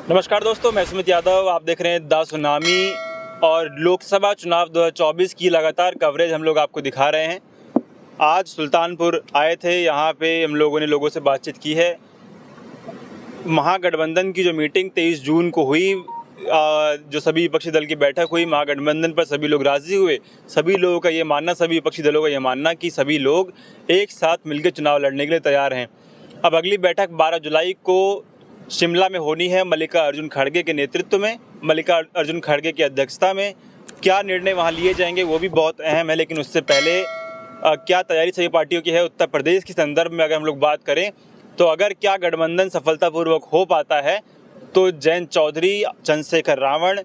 नमस्कार दोस्तों, मैं सुमित यादव। आप देख रहे हैं द सुनामी और लोकसभा चुनाव 2024 की लगातार कवरेज हम लोग आपको दिखा रहे हैं। आज सुल्तानपुर आए थे, यहाँ पे हम लोगों ने लोगों से बातचीत की है। महागठबंधन की जो मीटिंग 23 जून को हुई, जो सभी विपक्षी दल की बैठक हुई, महागठबंधन पर सभी लोग राज़ी हुए। सभी लोगों का ये मानना, सभी विपक्षी दलों का ये मानना कि सभी लोग एक साथ मिलकर चुनाव लड़ने के लिए तैयार हैं। अब अगली बैठक 12 जुलाई को शिमला में होनी है, मल्लिकार्जुन खड़गे के नेतृत्व में, मल्लिकार्जुन खड़गे की अध्यक्षता में। क्या निर्णय वहाँ लिए जाएंगे वो भी बहुत अहम है, लेकिन उससे पहले क्या तैयारी सभी पार्टियों की है उत्तर प्रदेश के संदर्भ में अगर हम लोग बात करें तो अगर क्या गठबंधन सफलतापूर्वक हो पाता है तो जयंत चौधरी, चंद्रशेखर रावण,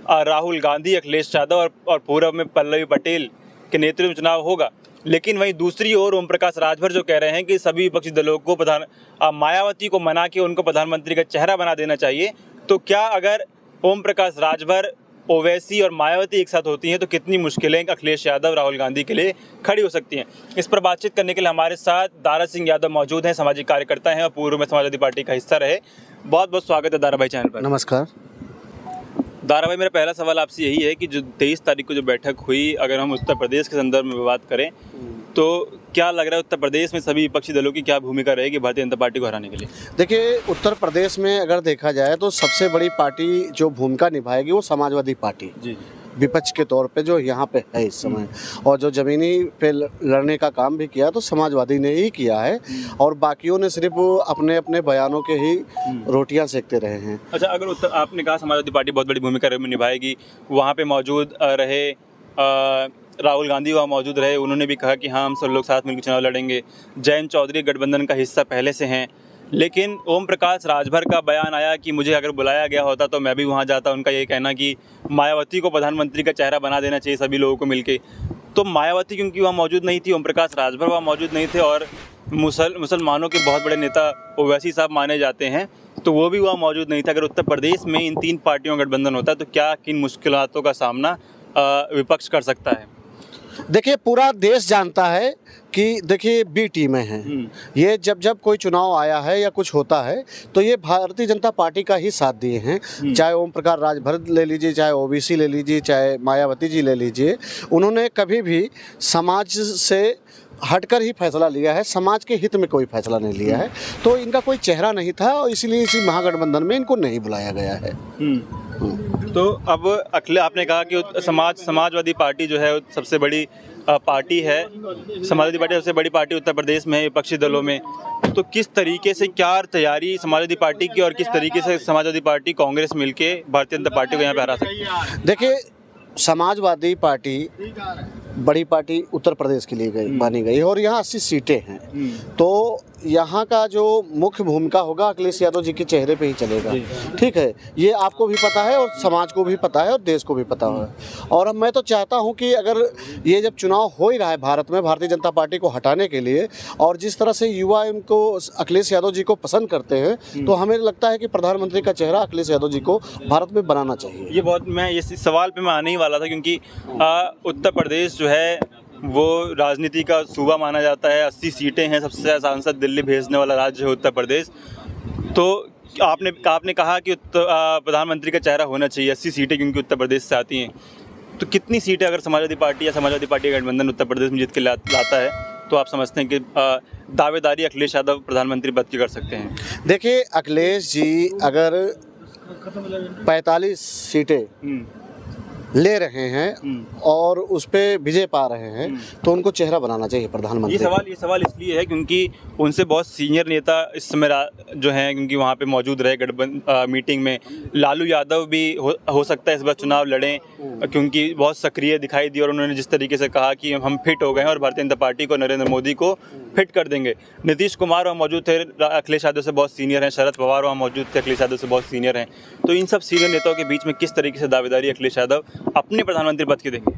राहुल गांधी, अखिलेश यादव और पूर्व में पल्लवी पटेल के नेतृत्व में चुनाव होगा। लेकिन वहीं दूसरी ओर ओम प्रकाश राजभर जो कह रहे हैं कि सभी विपक्षी दलों को मायावती को मना के उनको प्रधानमंत्री का चेहरा बना देना चाहिए। तो क्या अगर ओम प्रकाश राजभर, ओवैसी और मायावती एक साथ होती हैं तो कितनी मुश्किलें अखिलेश यादव, राहुल गांधी के लिए खड़ी हो सकती हैं? इस पर बातचीत करने के लिए हमारे साथ दारा सिंह यादव मौजूद हैं, सामाजिक कार्यकर्ता हैं और पूर्व में समाजवादी पार्टी का हिस्सा रहे। बहुत बहुत स्वागत है दारा भाई चैनल पर। नमस्कार दारा भाई, मेरा पहला सवाल आपसे यही है कि जो 23 तारीख को जो बैठक हुई, अगर हम उत्तर प्रदेश के संदर्भ में बात करें तो क्या लग रहा है उत्तर प्रदेश में सभी विपक्षी दलों की क्या भूमिका रहेगी भारतीय जनता पार्टी को हराने के लिए? देखिए, उत्तर प्रदेश में अगर देखा जाए तो सबसे बड़ी पार्टी जो भूमिका निभाएगी वो समाजवादी पार्टी जी विपक्ष के तौर पे जो यहाँ पे है इस समय, और जो ज़मीनी पे लड़ने का काम भी किया तो समाजवादी ने ही किया है और बाकियों ने सिर्फ अपने अपने बयानों के ही रोटियां सेकते रहे हैं। अच्छा, अगर आपने कहा समाजवादी पार्टी बहुत बड़ी भूमिका निभाएगी, वहाँ पे मौजूद रहे राहुल गांधी वहाँ मौजूद रहे, उन्होंने भी कहा कि हाँ हम सब लोग साथ मिलकर चुनाव लड़ेंगे। जयंत चौधरी गठबंधन का हिस्सा पहले से हैं, लेकिन ओम प्रकाश राजभर का बयान आया कि मुझे अगर बुलाया गया होता तो मैं भी वहाँ जाता। उनका ये कहना कि मायावती को प्रधानमंत्री का चेहरा बना देना चाहिए सभी लोगों को मिलके। तो मायावती क्योंकि वहाँ मौजूद नहीं थी, ओम प्रकाश राजभर वहाँ मौजूद नहीं थे और मुसलमानों के बहुत बड़े नेता ओवैसी साहब माने जाते हैं, तो वो भी वहाँ मौजूद नहीं था। अगर उत्तर प्रदेश में इन तीन पार्टियों का गठबंधन होता तो क्या किन मुश्किलों का सामना विपक्ष कर सकता है? देखिए, पूरा देश जानता है कि देखिए बी टीमें हैं। ये जब कोई चुनाव आया है या कुछ होता है तो ये भारतीय जनता पार्टी का ही साथ दिए हैं। चाहे ओम प्रकाश राजभर ले लीजिए, चाहे ओबीसी ले लीजिए, चाहे मायावती जी ले लीजिए, उन्होंने कभी भी समाज से हटकर ही फैसला लिया है, समाज के हित में कोई फैसला नहीं लिया है। तो इनका कोई चेहरा नहीं था और इसलिए इसी महागठबंधन में इनको नहीं बुलाया गया है। तो अब आपने कहा कि समाजवादी पार्टी जो है सबसे बड़ी पार्टी है, समाजवादी पार्टी सबसे बड़ी पार्टी उत्तर प्रदेश में है विपक्षी दलों में। तो किस तरीके से क्या तैयारी समाजवादी पार्टी की और किस तरीके से समाजवादी पार्टी कांग्रेस मिलके भारतीय जनता पार्टी को यहाँ पे हरा सकती है? देखिए, समाजवादी पार्टी बड़ी पार्टी उत्तर प्रदेश के लिए मानी गई और यहाँ 80 सीटें हैं। तो यहाँ का जो मुख्य भूमिका होगा अखिलेश यादव जी के चेहरे पे ही चलेगा। ठीक है, ये आपको भी पता है और समाज को भी पता है और देश को भी पता है। और मैं तो चाहता हूँ कि अगर ये जब चुनाव हो ही रहा है भारत में भारतीय जनता पार्टी को हटाने के लिए, और जिस तरह से युवा इनको अखिलेश यादव जी को पसंद करते हैं, तो हमें लगता है कि प्रधानमंत्री का चेहरा अखिलेश यादव जी को भारत में बनाना चाहिए। मैं इस सवाल पर मैं आने ही वाला था, क्योंकि उत्तर प्रदेश जो है वो राजनीति का सूबा माना जाता है। 80 सीटें हैं, सबसे ज़्यादा सांसद दिल्ली भेजने वाला राज्य है उत्तर प्रदेश। तो आपने कहा कि प्रधानमंत्री का चेहरा होना चाहिए, 80 सीटें क्योंकि उत्तर प्रदेश से आती हैं। तो कितनी सीटें अगर समाजवादी पार्टी या समाजवादी पार्टी का गठबंधन उत्तर प्रदेश में जीत के लाता है तो आप समझते हैं कि दावेदारी अखिलेश यादव प्रधानमंत्री पद की कर सकते हैं? देखिए, अखिलेश जी अगर 45 सीटें ले रहे हैं और उस पे विजय पा रहे हैं तो उनको चेहरा बनाना चाहिए प्रधानमंत्री। ये सवाल इसलिए है क्योंकि उनसे बहुत सीनियर नेता इस समय जो हैं, क्योंकि वहाँ पे मौजूद रहे मीटिंग में। लालू यादव भी हो सकता है इस बार चुनाव लड़ें, क्योंकि बहुत सक्रिय दिखाई दी और उन्होंने जिस तरीके से कहा कि हम फिट हो गए हैं और भारतीय जनता पार्टी को, नरेंद्र मोदी को फिट कर देंगे। नीतीश कुमार वहाँ मौजूद थे, अखिलेश यादव से बहुत सीनियर हैं। शरद पवार वहाँ मौजूद थे, अखिलेश यादव से बहुत सीनियर हैं। तो इन सब सीनियर नेताओं के बीच में किस तरीके से दावेदारी अखिलेश यादव अपने प्रधानमंत्री पद की देंगे?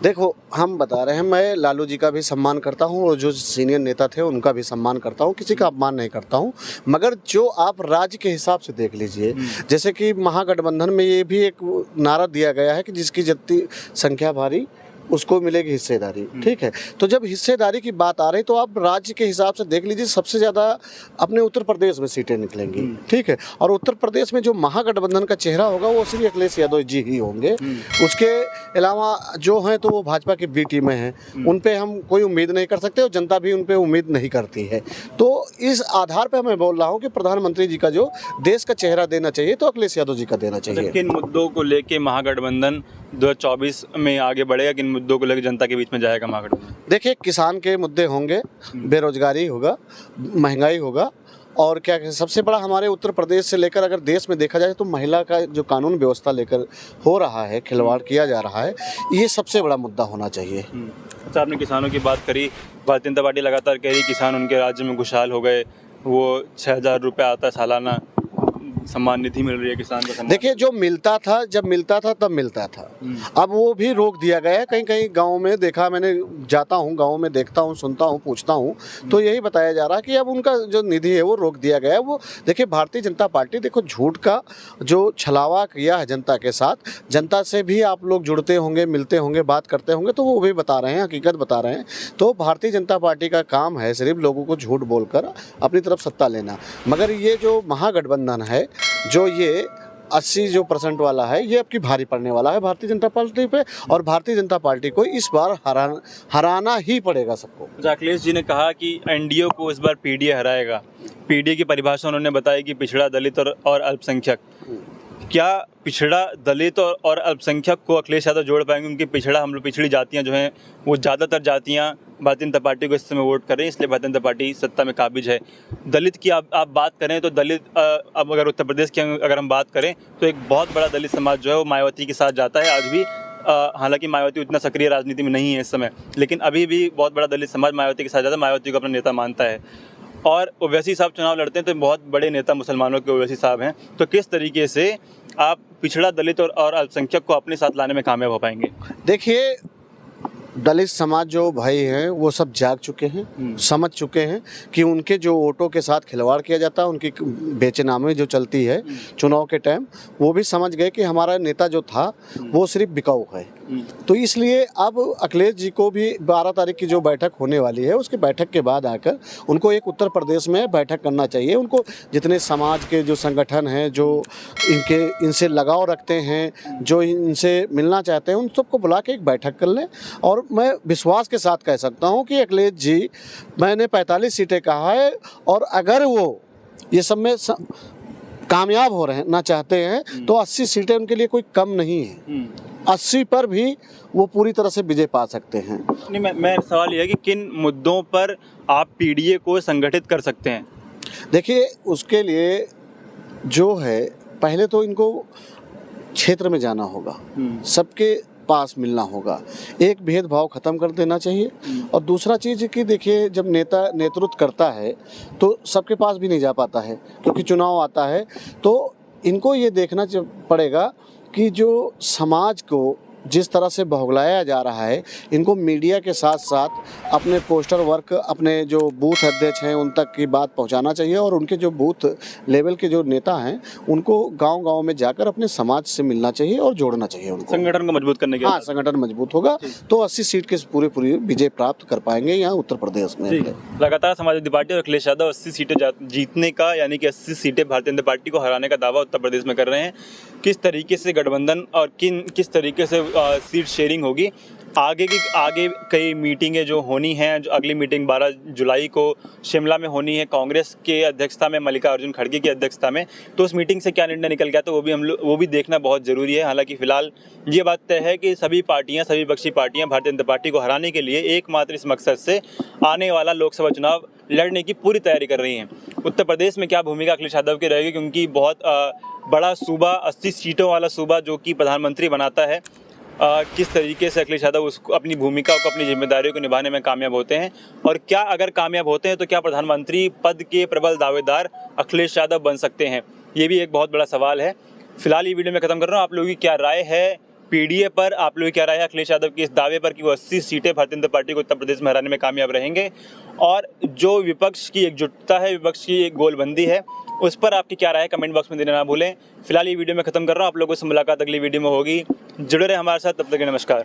देखो, हम बता रहे हैं, मैं लालू जी का भी सम्मान करता हूं और जो सीनियर नेता थे उनका भी सम्मान करता हूं, किसी का अपमान नहीं करता हूं। मगर जो आप राज्य के हिसाब से देख लीजिए, जैसे कि महागठबंधन में ये भी एक नारा दिया गया है कि जिसकी जितनी संख्या भारी उसको मिलेगी हिस्सेदारी, ठीक है। तो जब हिस्सेदारी की बात आ रही तो आप राज्य के हिसाब से देख लीजिए, सबसे ज़्यादा अपने उत्तर प्रदेश में सीटें निकलेंगी, ठीक है। और उत्तर प्रदेश में जो महागठबंधन का चेहरा होगा वो श्री अखिलेश यादव जी ही होंगे। उसके अलावा जो हैं तो वो भाजपा की बी टीमें हैं, उन पे हम कोई उम्मीद नहीं कर सकते और जनता भी उन पे उम्मीद नहीं करती है। तो इस आधार पर मैं बोल रहा हूँ कि प्रधानमंत्री जी का जो देश का चेहरा देना चाहिए तो अखिलेश यादव जी का देना चाहिए। किन मुद्दों को लेके महागठबंधन 2024 में आगे बढ़ेगा, किन मुद्दों को लेकर जनता के बीच में जाएगा महागठबंधन? देखिए, किसान के मुद्दे होंगे, बेरोजगारी होगा, महंगाई होगा, और क्या सबसे बड़ा हमारे उत्तर प्रदेश से लेकर अगर देश में देखा जाए तो महिला का जो कानून व्यवस्था लेकर हो रहा है, खिलवाड़ किया जा रहा है, ये सबसे बड़ा मुद्दा होना चाहिए। अच्छा, आपने किसानों की बात करी। भारतीय जनता पार्टी लगातार कह रही किसान उनके राज्य में खुशहाल हो गए, वो 6,000 रुपये आता है सालाना, सम्मान निधि मिल रही है किसान को। देखिए, जो मिलता था, जब मिलता था तब मिलता था, अब वो भी रोक दिया गया है। कहीं कहीं गाँव में देखा, मैंने जाता हूँ गाँव में, देखता हूँ, सुनता हूँ, पूछता हूँ, तो यही बताया जा रहा है कि अब उनका जो निधि है वो रोक दिया गया है। वो देखिए, भारतीय जनता पार्टी देखो झूठ का जो छलावा किया है जनता के साथ, जनता से भी आप लोग जुड़ते होंगे, मिलते होंगे, बात करते होंगे, तो वो भी बता रहे हैं, हकीकत बता रहे हैं। तो भारतीय जनता पार्टी का काम है सिर्फ लोगों को झूठ बोलकर अपनी तरफ सत्ता लेना। मगर ये जो महागठबंधन है, जो ये 80% वाला है, ये आपकी भारी पड़ने वाला है भारतीय जनता पार्टी पे, और भारतीय जनता पार्टी को इस बार हराना ही पड़ेगा सबको। अखिलेश जी ने कहा कि एनडीए को इस बार पीडीए हराएगा। पीडीए की परिभाषा उन्होंने बताई कि पिछड़ा, दलित और अल्पसंख्यक। क्या पिछड़ा, दलित और अल्पसंख्यक को अखिलेश यादव जोड़ पाएंगे? उनकी पिछड़ा, हम लोग पिछड़ी जातियाँ जो हैं, वो ज़्यादातर जातियाँ भारतीय जनता पार्टी को इस समय वोट कर रही हैं, इसलिए भारतीय जनता पार्टी सत्ता में काबिज है। दलित की आप बात करें तो दलित, अब अगर उत्तर प्रदेश की अगर हम बात करें तो एक बहुत बड़ा दलित समाज जो है वो मायावती के साथ जाता है आज भी। हालांकि मायावती उतना सक्रिय राजनीति में नहीं है इस समय, लेकिन अभी भी बहुत बड़ा दलित समाज मायावती के साथ जाता है, मायावती को अपना नेता मानता है। और ओवैसी साहब चुनाव लड़ते हैं तो बहुत बड़े नेता मुसलमानों के ओवैसी साहब हैं। तो किस तरीके से आप पिछड़ा, दलित और अल्पसंख्यक को अपने साथ लाने में कामयाब हो पाएंगे? देखिए, दलित समाज जो भाई हैं वो सब जाग चुके हैं, समझ चुके हैं कि उनके जो वोटों के साथ खिलवाड़ किया जाता है, उनकी बेचनामी जो चलती है चुनाव के टाइम, वो भी समझ गए कि हमारा नेता जो था वो सिर्फ बिकाऊ है। तो इसलिए अब अखिलेश जी को भी 12 तारीख की जो बैठक होने वाली है, उसकी बैठक के बाद आकर उनको एक उत्तर प्रदेश में बैठक करना चाहिए। उनको जितने समाज के जो संगठन हैं, जो इनसे लगाव रखते हैं, जो इनसे मिलना चाहते हैं, उन सबको बुला के एक बैठक कर लें। और मैं विश्वास के साथ कह सकता हूं कि अखिलेश जी, मैंने 45 सीटें कहा है, और अगर वो ये सब में कामयाब हो रहना चाहते हैं तो 80 सीटें उनके लिए कोई कम नहीं है। 80 पर भी वो पूरी तरह से विजय पा सकते हैं। नहीं, मैं सवाल ये है कि किन मुद्दों पर आप पीडीए को संगठित कर सकते हैं? देखिए, उसके लिए जो है, पहले तो इनको क्षेत्र में जाना होगा, सबके पास मिलना होगा, एक भेदभाव खत्म कर देना चाहिए। और दूसरा चीज़ कि देखिए, जब नेता नेतृत्व करता है तो सबके पास भी नहीं जा पाता है, क्योंकि चुनाव आता है। तो इनको ये देखना पड़ेगा कि जो समाज को जिस तरह से बौखलाया जा रहा है, इनको मीडिया के साथ साथ अपने पोस्टर वर्क, अपने जो बूथ अध्यक्ष हैं उन तक की बात पहुंचाना चाहिए, और उनके जो बूथ लेवल के जो नेता हैं उनको गांव-गांव में जाकर अपने समाज से मिलना चाहिए और जोड़ना चाहिए उनको, संगठन को मजबूत करने के। हाँ, संगठन मजबूत होगा तो 80 सीट के पूरी विजय प्राप्त कर पाएंगे यहाँ उत्तर प्रदेश में। लगातार समाजवादी पार्टी और अखिलेश यादव 80 सीटें जीतने का, यानी कि 80 सीटें भारतीय जनता पार्टी को हराने का दावा उत्तर प्रदेश में कर रहे हैं। किस तरीके से गठबंधन और किस तरीके से सीट शेयरिंग होगी? आगे कई मीटिंगें जो होनी हैं, जो अगली मीटिंग 12 जुलाई को शिमला में होनी है, कांग्रेस के अध्यक्षता में, मल्लिकार्जुन खड़गे की अध्यक्षता में। तो उस मीटिंग से क्या निर्णय निकल गया, तो वो भी देखना बहुत ज़रूरी है। हालांकि फिलहाल ये बात तय है कि सभी विपक्षी पार्टियां भारतीय जनता पार्टी को हराने के लिए एकमात्र इस मकसद से आने वाला लोकसभा चुनाव लड़ने की पूरी तैयारी कर रही हैं। उत्तर प्रदेश में क्या भूमिका अखिलेश यादव की रहेगी, क्योंकि बहुत बड़ा सूबा, 80 सीटों वाला सूबा जो कि प्रधानमंत्री बनाता है, किस तरीके से अखिलेश यादव उसको, अपनी भूमिका को, अपनी जिम्मेदारियों को निभाने में कामयाब होते हैं, और क्या अगर कामयाब होते हैं तो क्या प्रधानमंत्री पद के प्रबल दावेदार अखिलेश यादव बन सकते हैं? ये भी एक बहुत बड़ा सवाल है। फिलहाल ये वीडियो में ख़त्म कर रहा हूँ। आप लोगों की क्या राय है पीडीए पर? आप लोगों की क्या राय है अखिलेश यादव की इस दावे पर कि वो 80 सीटें भारतीय जनता पार्टी को उत्तर प्रदेश में हराने में कामयाब रहेंगे? और जो विपक्ष की एकजुटता है, विपक्ष की एक गोलबंदी है, उस पर आपकी क्या राय है? कमेंट बॉक्स में देना ना भूलें। फिलहाल ये वीडियो में ख़त्म कर रहा हूँ। आप लोगों से मुलाकात अगली वीडियो में होगी। जुड़े रहे हमारे साथ, तब तक नमस्कार।